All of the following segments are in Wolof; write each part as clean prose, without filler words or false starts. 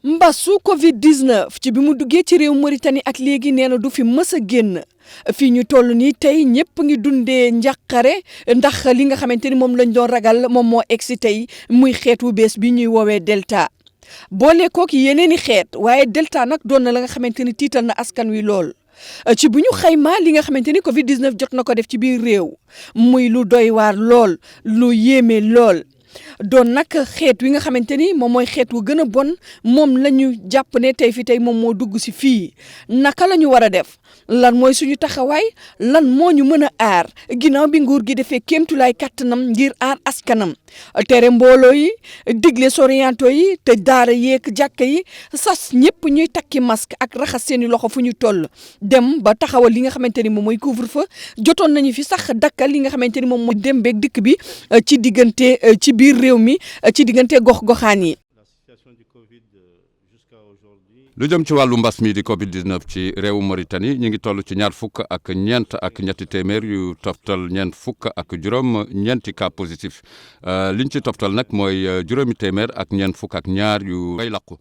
mbasu Covid 19 ci bi mu duggee ci réew Mauritanie ak léegi nee na du fi mës a génn fii ñu toll nii tey ñëpp ngi dundee njàqare ndax li nga xamante ni moom lañ doon ragal moom moo egsi tey muy xeetu bees bi ñuy woowee Delta. boole kook yeneen i xeet waaye Delta nag doon na la nga xamante ni tiital na askan wi lool. ci bu ñu xaymaa li nga xamante ni Covid 19 jot na ko def ci biir réew muy lu doy waar lool lu yéeme lool. doon nag xeet wi nga xamante ni moom mooy xeet wu gën a bon moom la ñu jàpp ne tey fi tey moom moo dugg si fii naka la ñu war a def lan mooy suñu taxawaay lan moo ñu mën a aar ginnaaw bi nguur gi defee kéemtulaay kàttanam ngir aar askanam tere mbooloo yi digle sorianto yi te daara yeeg jàkka yi sas ñëpp ñuy takki masque ak raxas seeni loxo fu ñu toll dem ba taxawal li nga xamante ni moom mooy couvre-feu jotoon nañu fi sax dakkal li nga xamante ni moom mooy dem beeg dikk bi ci diggante ci biir réew mi ci diggante gox-goxaan yi. lu jëm ci wàllu mbas mi di Covid 19 ci réewu Mauritanie ñu ngi toll ci ñaar fukk ak ñeent ak ñetti téeméer yu toftal ñeent fukk ak juróom ñeenti cas positif liñ ci toftal nag mooy juróomi téeméer ak ñeent fukk ak ñaar yu ngay làqu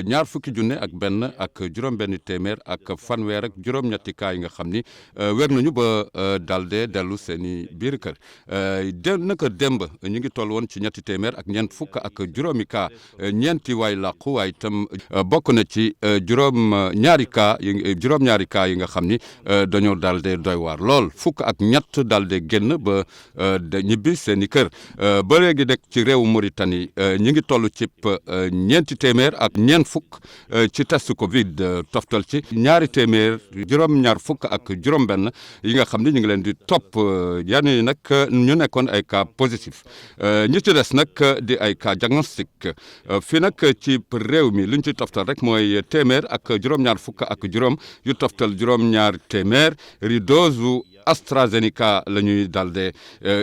ñaar fukki junne ak benn ak juróom-benn téeméer ak fanweer ak juróom-ñetti cas yi nga xam ni wér nañu ba dalde dellu seen i biir kër naka démb ñu ngi toll woon ci ñetti téeméer ak ñeent fukk ak juróomi cas ñeenti waay làqu waaye itam bokk na ci juróom-ñaari cas yi nga xam ni dañoo daal de doy waar lool fukk ak ñett daal de génn ba ñibbi seen i kër ba léegi nag ci réewu Mauritanie ñi ngi toll ci ñeenti téeméer ak ñeent fukk ci test Covid toftal ci ñaari téeméer juróom-ñaar fukk ak juróom-benn yi nga xam ni ñu ngi leen di topp yan yi nag ñu nekkoon ay cas positif ñi ci des nag di ay cas diagnostic fii nag ci réew mi luñ ci toftal rek mooy téeméer ak juróom-ñaar fukk ak juróom yu toftal juróom-ñaar téeméer ri dose AstraZeneca la ñuy daal de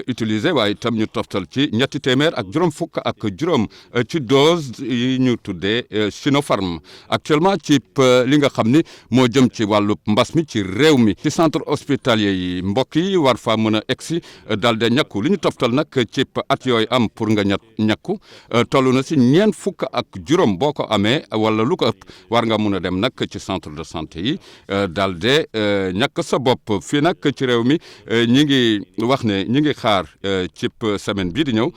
utiliser waaye itam ñu toftal ci ñetti téeméer ak juróom fukk ak juróom ci dose yi ñu tuddee Sinopharm actuellement ci li nga xam ni moo jëm ci wàllu mbas mi ci réew mi ci centre hospitalier yi mbokk yi war faa mën a egsi daal de ñàkku li ñu toftal nag ci at yooyu am pour nga ñàkku toll na si ñeent fukk ak juróom boo ko amee wala lu ko ëpp war nga mun a dem nag ci centre de santé yi daal de ñàkk sa bopp fii nag ci réew mi ñi ngi wax ne ñi ngi xaar ci semaine bii di ñëw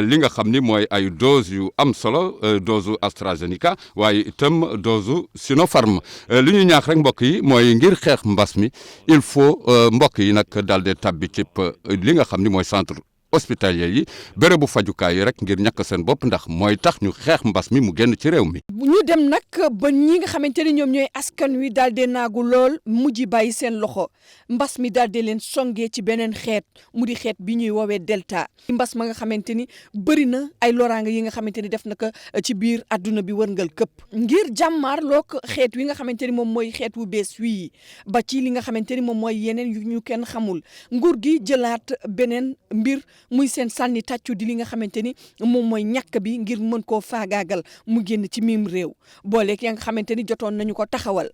li nga xam ni mooy ay dose yu am solo dose AstraZeneca waaye itam dose Sinopharm li ñu ñaax rek mbokk yi mooy ngir xeex mbas mi il faut mbokk yi nag daal de tabbi ci li nga xam ni mooy centre hospitalier yi bérébu fajukaay yi rek ngir ñàkk seen bopp ndax mooy tax ñu xeex mbas mi mu génn ci réew mi. ñu dem nag ba ñi nga xamante ni ñoom ñooy askan wi daal de naagu lool mujj bàyyi seen loxo mbas mi daal de leen songee ci beneen xeet mu di xeet bi ñuy woowee Delta. mbas ma nga xamante ni bëri na ay loraanga yi nga xamante ni def na ko ci biir adduna bi wërngal këpp ngir jàmmaarloo ko xeet wi nga xamante ni moom mooy xeet wu bees wii ba ci li nga xamante ni moom mooy yeneen yu ñu kenn xamul nguur gi jëlaat beneen mbir. muy seen sànni tàccu di li nga xamante ni moom mooy ñàkk bi ngir mën koo faagaagal mu génn ci miim réew booleeg ya nga xamante ni jotoon nañu ko taxawal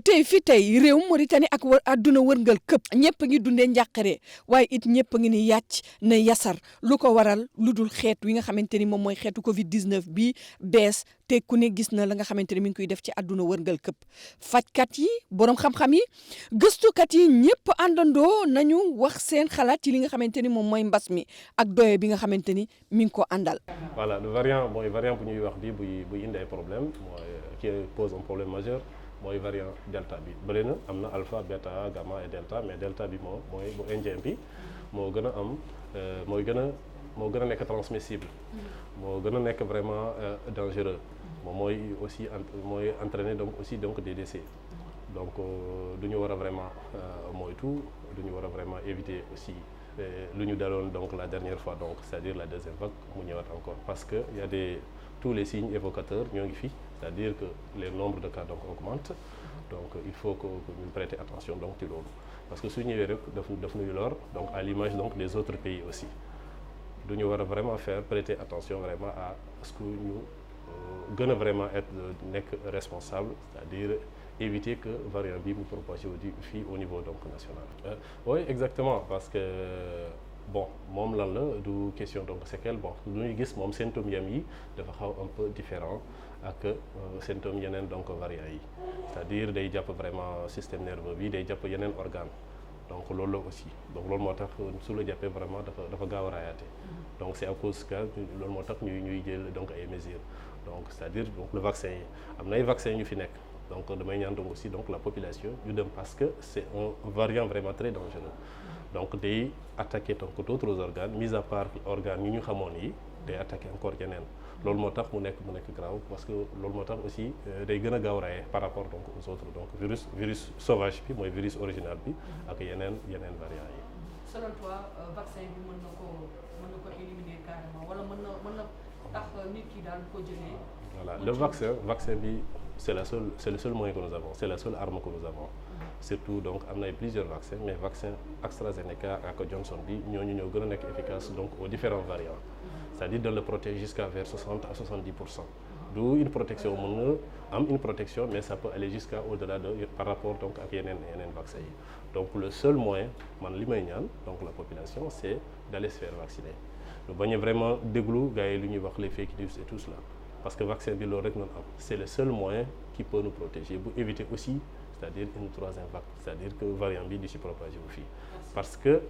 tey fi tey réew Mauritanie ak àdduna wërngal këpp ñëpp a ngi dundee njàqare waaye it ñëpp a ngi ni yàcc na yasar lu ko waral lu dul xeet wi nga xamante ni moom mooy xeetu Covid 19 bi bees te ku ne gis na la nga xamante ni mi ngi koy def ci àdduna wërngal këpp fajkat yi borom xam-xam yi gëstukat yi ñëpp àndandoo nañu wax seen xalaat ci li nga xamante ni moom mooy mbas mi ak doye bi nga xamante ni mi ngi ko àndal. voilà le variant mooy variant bu ñuy wax bi buy indi ay problème mooy qui pose un problème majeur. mooy variant delta bi bële na am na alpha bêta gamma et delta mais delta bi mooy bu indien bi moo gën a am moo gën a nekk transmissible moo gën a nekk vraiment dangereux moom mooy aussi mooy entraîner donc des décès donc du ñu war a vraiment moytu du ñu war a vraiment éviter aussi lu ñu daloon donc la dernière fois donc c'est-à-dire la deuxième vague mu ñëwaat encore parce que y a tous les signes évocateurs ñoo ngi fi c'est-à-dire que les nombres de cas donc augmentent donc il faut que ñu prêter attention donc ci loolu parce que su ñëwee rek daf nuy lor donc à l'image donc des autres pays aussi du ñu war a vraiment prêter attention vraiment à ce que ñu gën a vraiment nekk responsable c'est-à-dire éviter que variant bi mu propagé fii au niveau donc national. Oui exactement parce que bon moom lan la du question donc séquelle bon lu ñuy gis moom symptômes yam yi dafa xaw un peu différent ak symptômes yeneen donc variants yi c'est-à-dire day jàpp vraiment système nerveux bi day jàpp yeneen organe donc loolu la aussi donc loolu moo tax su la jàppee vraiment dafa gaaw a raayaate donc c'est à cause que loolu moo tax ñuy jël donc ay mesures donc c'est-à-dire donc le vaccin yi am na ay vaccins ñu fi nekk donc damay ñaan donc aussi donc la population ñu dem parce que c'est un variant vraiment très dangereux donc day attaquer donc d'autres organes mis à part organes yi ñu xamoon yi day attaquer encore yeneen loolu moo tax mu nekk grave parce que loolu moo tax aussi day gën a gaaw raye par rapport donc aux autres donc virus sauvage bi mooy virus original bi ak yeneen variants yi. selon toi vaccin bi mën na ko éliminer carrément wala mën na tax nit ki daal ko jëlee. voilà le vaccin bi c'est le seul moyen que nous avons c'est la seule arme que nous avons. Surtout donc am na plusieurs vaccins mais vaccin AstraZeneca ak Johnson bi ñooñu ñoo gën a nekk efficace donc aux différents variants c'est-à-dire de le protéger jusqu'à vers 60 à 70%. d'où une protection mën nga am une protection mais ça peut aller jusqu'à au-delà de par rapport donc ak yeneen vaccins yi donc le seul moyen man li may ñaan donc la population c'est d'aller se faire vacciner ñu bañ a vraiment déglu gars yi lu ñuy wax les fake news et tout cela parce que vaccin bi loolu rek noonu am c'est le seul moyen qui peut nous protéger bu éviter aussi c'est-à-dire une troisième vague c'est-à-dire que variant bi di ci propager wu fii parce que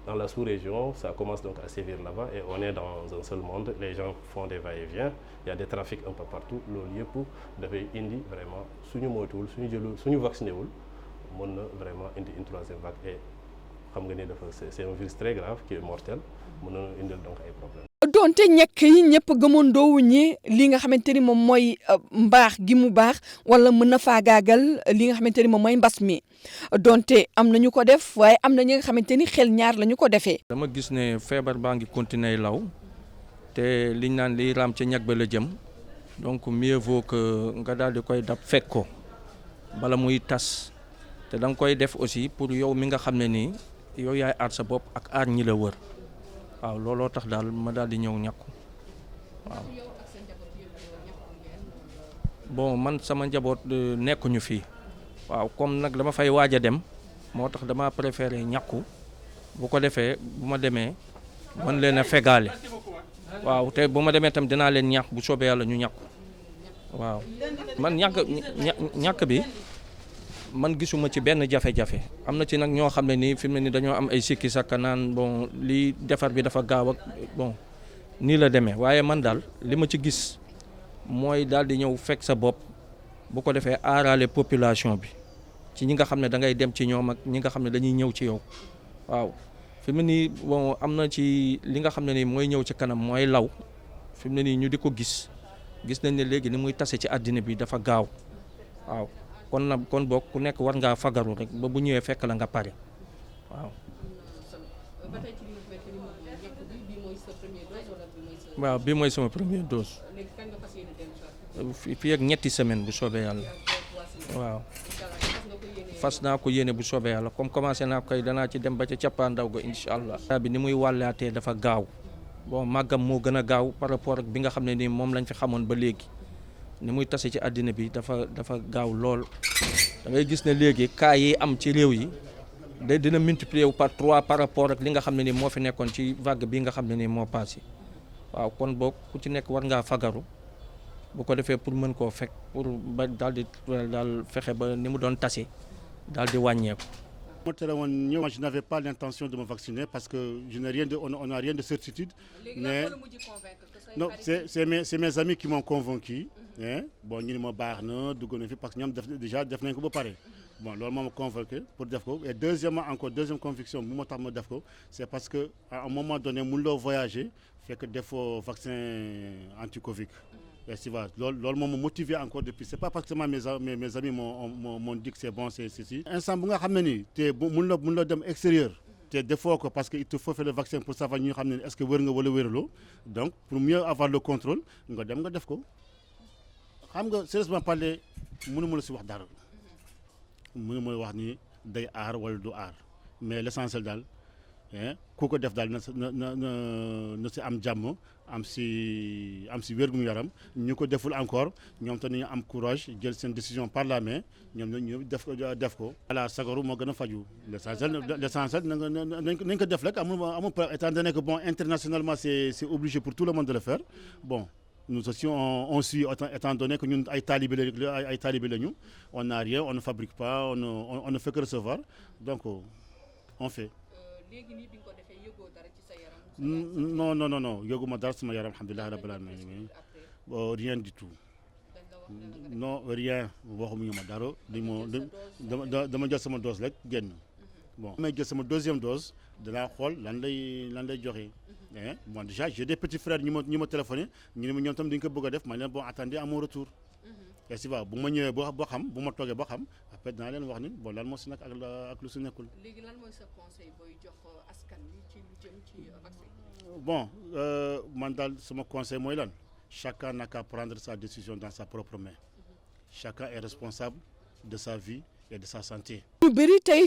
dans la sous-région ça commence donc à sévir là-bas et on est dans un seul monde les gens font des va-et-vient il y a des trafics un peu partout loolu yëpp dafay indi vraiment suñu moytuwul suñu vacciné wul mën na vraiment indi une troisième vague et xam nga ni dafa c'est un virus très grave qui est mortel mën na indil donc ay problèmes. donte ñekk yi ñëpp gëmoon doowuñi li nga xamante ni moom mooy mbaax gi mu baax wala mën na faagaagal li nga xamante ni moom mooy mbas mi donte am na ñu ko def waaye am na ñi nga xamante ni xel ñaar la ñu ko defee. dama gis ne feebar baa ngi continuer law te liñ naan liy raam ca ñag ba la jëm donc mieux vaut que nga daal di koy dab fekk ko bala muy tas te da nga koy def aussi pour yow mi nga xam ne nii yow yaay aar sa bopp ak aar ñi la wër. waaw looloo tax daal ma daal di ñëw ñàkku waaw bon man sama njaboot nekkuñu fii waaw comme nag dama fay waaj a dem moo tax dama préféré ñàkku bu ko defee bu ma demee man leen a fegaale waaw te bu ma demee tam dinaa leen ñàkk bu soobee yàlla ñu ñàkku waaw man ñàkk bi man gisuma ci benn jafe-jafe am na ci nag ñoo xam ne nii fi mu ne nii dañoo am ay sikki sakka naan bon lii defar bi dafa gaaw ak bon nii la demee waaye man daal li ma ci gis mooy daal di ñëw fekk sa bopp bu ko defee aarale population bi ci ñi nga xam ne da ngay dem ci ñoom ak ñi nga xam ne dañuy ñëw ci yow waaw fi mu ne nii bon am na ci li nga xam ne nii mooy ñëw ci kanam mooy law fi mu ne nii ñu di ko gis nañ ne léegi ni muy tase ci àddina bi dafa gaaw waaw. kon boog ku nekk war ngaa fagaru rek ba bu ñëwee fekk la nga pare waaw. waaw bii mooy sama première dose. fii ak ñetti semaine bu soobee yàlla. waaw. fas naa ko yéene bu soobee yàlla comme commencé naa koy danaa ci dem ba ca cappaandaw ga incha allah. bi ni muy wàllaatee dafa gaaw bon màggam moo gën a gaaw par rapport ak bi nga xam ne nii moom lañ fi xamoon ba léegi. ni muy tase ci àddina bi dafa gaaw lool da ngay gis ne léegi cas yi am ci réew yi dina multiplier wu par 3 par rapport ak li nga xam ne ni moo fi nekkoon ci vague bi nga xam ne ni moo passé waaw kon boog ku ci nekk war ngaa fagaru bu ko defee pour mën koo fekk pour ba daal fexe ba ni mu doon tase daal di wàññeeku. Moi, je n'avais pas l'intention de me vacciner parce que on n'a rien de certitude. Mais non, c'est mes amis qui m'ont convaincu. Bon, ñu ne ma baax na dugg na fi parce que ñoom déjà def nañ ko ba pare bon loolu moo ma convaincu pour def ko et deuxième conviction bu ma tax ma def ko c'est parce que à un moment donné mun loo voyager fekk defoo vaccin anti-Covid. Et tu vois loolu moo ma motivé encore depuis c'est pas parce que mes amis m'ont dit que c'est bon c'est ceci. instant bu nga xam ne nii te mun la dem extérieur. te defoo ko parce que il te faut faire le vaccin pour savoir ñu xam ne est-ce que wér nga wala wéruloo donc pour mieux avoir le contrôle nga dem nga def ko. xam nga sérieusement parler mënuma la si wax dara mënuma la wax ni day aar wala du aar mais l'essentiel daal ku ko def daal na si am jàmm am si wér-gu yaram ñu ko deful encore ñoom tamit ñu am courage jël seen décision par la main ñoom ñu def ko. voilà sagaru moo gën a faju l'essentiel nañ ko def rek amul étant donné que bon internationalement c'est obligé pour tout le monde de le faire bon. Nous aussi on suit étant donné que ñun ay talibé lañu on n'a rien on ne fabrique pas on ne fait que recevoir donc on fait. léegi nii bi nga ko defee yëgoo dara ci sa yaram. non yëguma dara sama yaram alhamdulilah rabbil alamin rien du tout. non rien waxumuñu ma dara dama jël sama dose rek génn. bon may jël sama deuxième dose danaa xool lan lay joxe. bon déjà j'ai des petits frères ñi ma téléphoné ñu ne ma ñoom tam dañ ko bëgg a def ma leen bon attendez à mon retour. est-ce que bu ma ñëwee boo xam bu ma toogee boo xam après dinaa leen wax ni bon lan moo si nekk ak lu si nekkul. léegi lan mooy sa conseil booy jox askan wi ci lu jëm ci vaccin. bon man daal sama conseil mooy lan chacun n'a qu'à prendre sa décision dans sa propre main. Chacun est responsable de sa vie et de sa santé. ñu bëri tey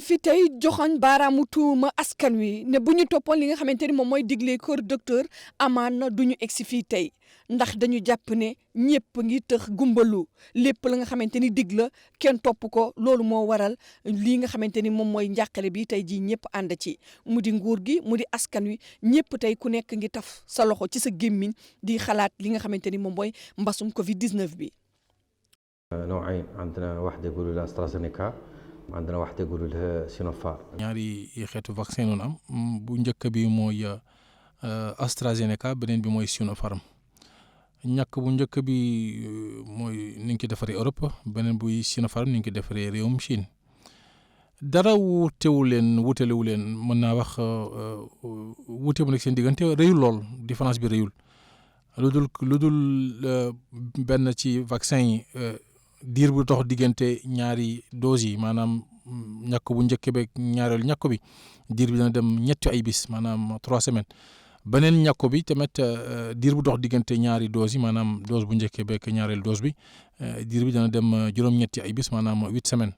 joxoñ baaraamu tuuma askan wi ne bu ñu toppoon li nga xamante ni moom mooy digle kër docteur amaan na du ñu egsi fii tey ndax dañu jàpp ne ñëpp ngi tëx gumbalu lépp la nga xamante ni dig la kenn topp ko loolu moo waral lii nga xamante ni moom mooy njàqare bi tey jii ñëpp ànd ci mu di nguur gi mu di askan wi ñëpp tey ku nekk ngi taf sa loxo ci sa gémmiñ di xalaat li nga xamante ni moom mooy mbasum Covid 19 bi. نوعين عندنا واحدة يقولوا لها استرازينيكا عندنا واحدة يقولوا لها سينوفارم. ñaari xeetu vaccin noonu am bu njëkk bi mooy AstraZeneca beneen bi mooy Sinopharm ñàkk bu njëkk bi mooy ni ñu ko defaree Europe beneen buy Sinopharm ni ñu ko defaree réewum Chine dara wutelewu leen mën naa wax wute bu nekk seen diggante rëyul lool différence bi rëyul lu dul benn ci vaccin yi diir bu dox diggante ñaari doses yi maanaam ñàkk bu njëkk beeg ñaareelu ñàkk bi diir bi dana dem ñetti ay bis maanaam 3 semaines beneen ñàkk bi tamit diir bu dox diggante ñaari doses yi maanaam dose bu njëkk beeg ñaareelu dose bi diir bi dana dem juróom-ñetti ay bis maanaam 8 semaines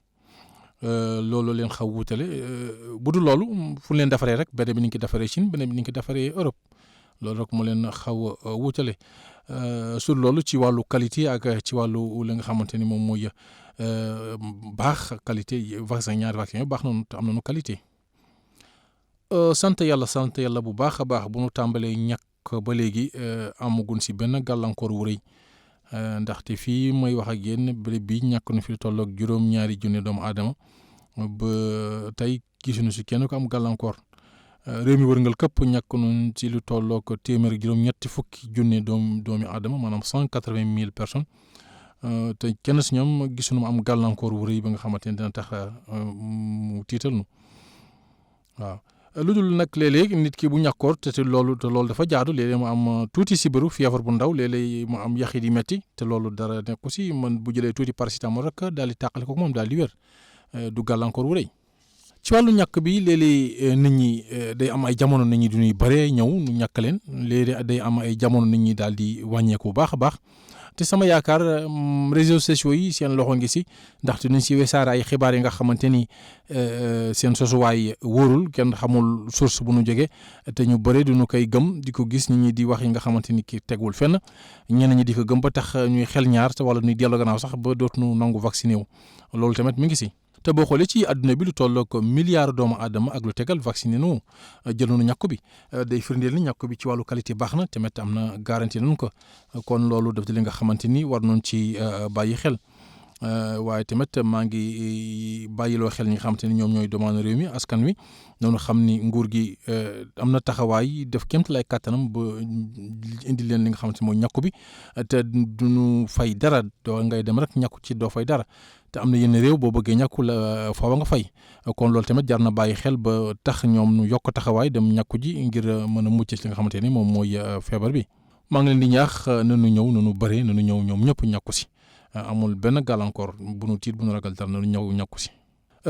loolu leen xaw wutale bu dul loolu fu leen defaree rek beneen bi ni ñu ko defaree Chine beneen bi ni ñu ko defaree Europe. loolu rek mu leen xaw a wutale sur loolu ci wàllu qualité ak ci wàllu li nga xamante ni moom mooy baax qualité vaccin ñaari vaccin yooyu baax nañu te am nañu qualité. sant yàlla bu baax a baax bu nu tàmbalee ñàkk ba léegi amagun si benn gàllankoor wu rëy ndaxte fii mooy wax ak yéen béréb bi ñàkk na fi tolloog juróom-ñaari junne doomu aadama ba tey gisuñu si kenn ko am gàllankoor. réew mi wërngal këpp ñàkk nañ ci lu tolloo ko téeméer juróom-ñetti fukki junne doomi aadama maanaam 180 000 personnes te kenn si ñoom gisuñu am gàllankoor wu rëy ba nga xamante ne dina tax mu tiital nu waaw. lu dul nag léeg-léeg nit ki bu ñàkkoor te loolu dafa jaadu léeg-léeg mu am tuuti sibiru fièvre bu ndaw léeg-léeg mu am yaxi di metti te loolu dara nekku si man bu jëlee tuuti paracétamol rek daal di tàqale ko moom daal di wér du gàllankoor wu rëy. ci wàllu ñàkk bi léeg-léeg nit ñi day am ay jamono nit ñi du ñuy bëree ñëw nu ñàkk leen léeg-léeg day am ay jamono nit ñi daal di wàññeeku bu baax a baax te sama yaakaar réseaux sociaux yi seen loxo ngi si ndaxte nañ si wesaare ay xibaar yi nga xamante ni seen sosuwaay wóorul kenn xamul source bu nu jógee te ñu bëre du ñu koy gëm di ko gis nit ñi di wax yi nga xamante ni ki tegwul fenn ñenn ñi di ko gëm ba tax ñuy xel ñaar te wala ñuy dellu gannaaw sax ba dootuñu nangu vacciné wu loolu tamit mi ngi si. te boo xoolee ci àdduna bi lu tolloo ko milliard doomu aadama ak lu tegal vacciné nu jël nañu ñàkk bi day firndeel ni ñàkk bi ci wàllu qualité baax na tamit am na garantie nañu ko kon loolu daf di li nga xamante ni war nañu ci bàyyi xel waaye tamit maa ngi bàyyiloo xel ñi nga xamante ni ñoom ñooy demande réew mi askan wi noonu xam ni nguur gi am na taxawaay def kémt lay kàttanam ba indi leen li nga xamante ni mooy ñàkk bi te duñu fay dara doo ngay dem rek ñàkku ci doo fay dara te am na yenn réew boo bëggee ñàkku la faaw nga fay kon loolu tamit jar na bàyyi xel ba tax ñoom nu yokk taxawaay dem ñàkku ji ngir mën a mucc ci li nga xamante ni moom mooy feebar bi. maa ngi leen di ñaax nanu ñëw nanu bëri nanu ñëw ñoom ñëpp ñàkku si amul benn gàllankoor bu nu tiit bu nu ragal dara nanu ñëw ñàkku si.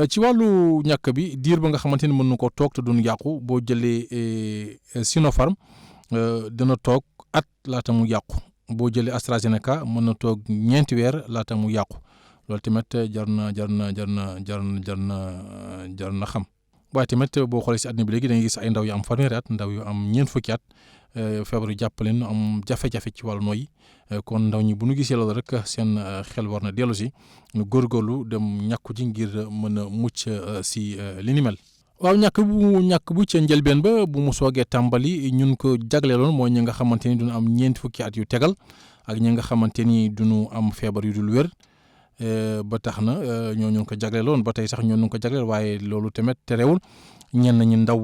ci wàllu ñàkk bi diir ba nga xamante ni mën na ko toog te duñu yàqu boo jëlee Sinopharm dina toog at laata mu yàqu boo jëlee AstraZeneca mën na toog 4 weer laata mu yàqu. loolu tamit jar na xam waaye tamit boo xoolee si àddina bi léegi da ngay gis ay ndaw yu am fanweeri at ndaw yu am ñeent fukki at feebar yu jàppale nu am jafe-jafe ci wàllu nooyi kon ndaw ñi bu nu gisee loolu rek seen xel war na dellu si nu góorgóorlu dem ñàkku ji ngir mën a mucc si li ni mel. waaw ñàkk bu ca njëlbeen ba bu mu soogee tàmbali ñun ko jagleeloon mooy ñi nga xamante ni duñu am ñeent fukki at yu tegal ak ñi nga xamante ni duñu am feebar yu dul wér ba tax na ñoo ñu ko jagleeloon ba tey sax ñoo ñu ko jagleel waaye loolu tamit terewul ñenn ñi ndaw